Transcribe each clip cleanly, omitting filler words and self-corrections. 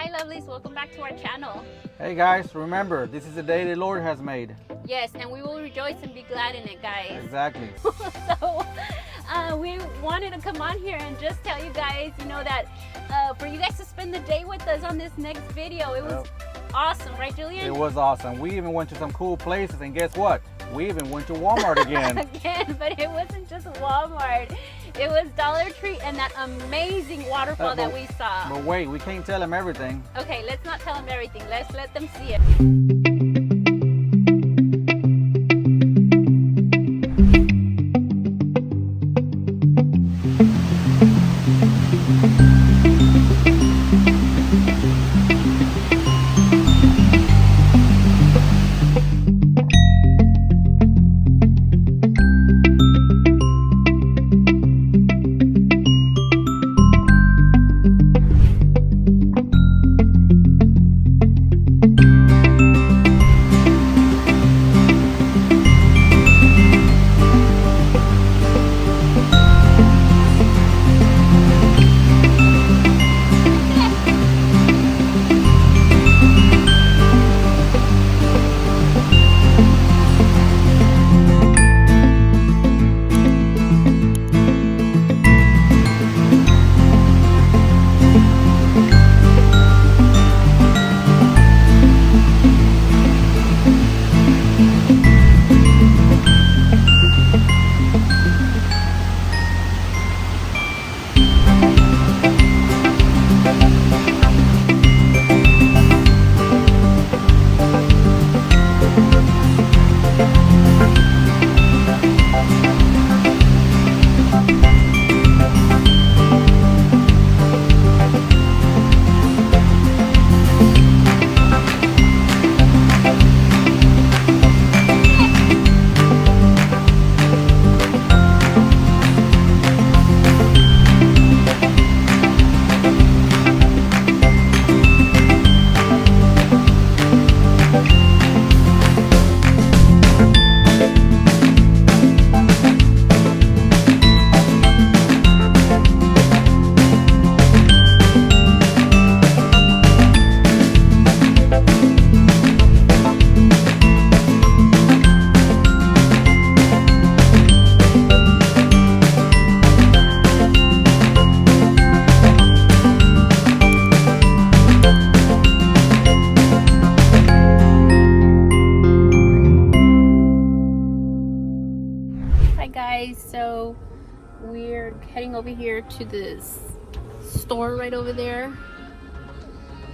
Hi lovelies, welcome back to our channel. Hey guys, remember, this is the day the Lord has made. Yes, and we will rejoice and be glad in it, guys. Exactly. So we wanted to come on here and just tell you guys, that for you guys to spend the day with us on this next video. It was awesome, right Julian? It was awesome. We even went to some cool places, and guess what? We even went to Walmart again. But it wasn't just Walmart. It was Dollar Tree and that amazing waterfall that we saw. But wait, we can't tell them everything. Okay, let's not tell them everything. Let's let them see it. So we're heading over here to this store right over there,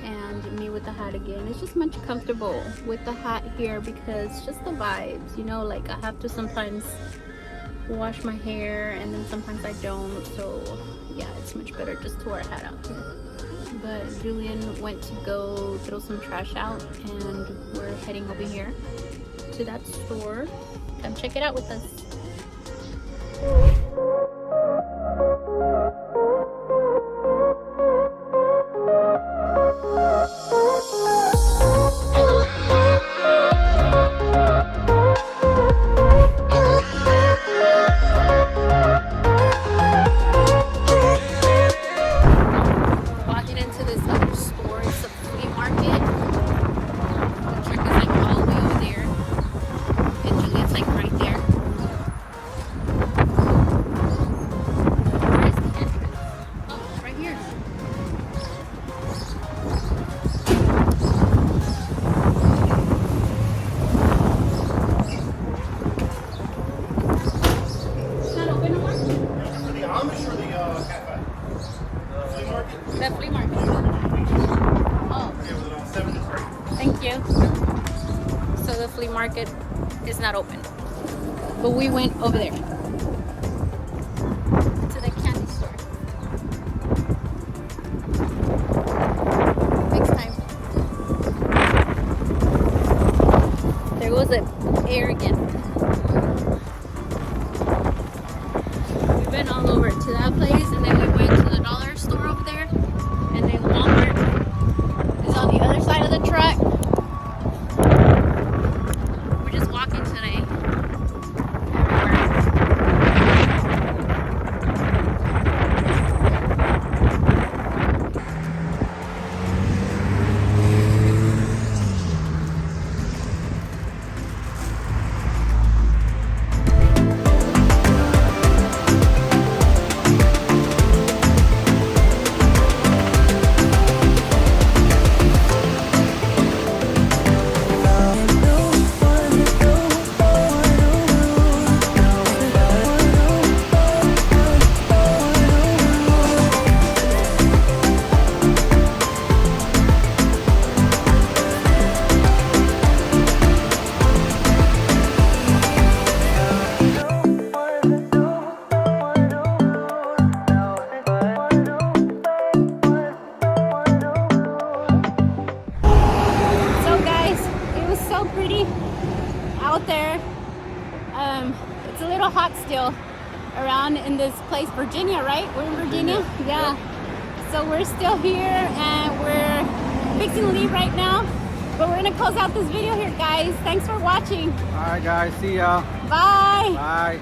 and me with the hat again. It's just much comfortable with the hat here because just the vibes, like I have to sometimes wash my hair and then sometimes I don't, so yeah, it's much better just to wear a hat out here. But Julian went to go throw some trash out and we're heading over here to that store. Come check it out with us. Walking into this other store, it's a flea market. The truck is like all the way over there, and Juliet's like right there. Where is the entrance? Oh, it's right here. It's not open no more? For the Amish or the cafe? The flea market? The flea market. Oh. Yeah, with it on 7 to 3. Thank you. So the flea market is not open, but we went over there to the candy store. Next time. There goes the air again. We've been all over to that place, and then we went to the dollar store over there, and then Walmart is on the other side of the truck. We're just walking today. Everywhere. chilly out there. It's a little hot still around in this place, Virginia, right? We're in Virginia? Yeah. So we're still here and we're fixing to leave right now. But we're gonna close out this video here, guys. Thanks for watching. All right, guys. See ya. Bye. Bye.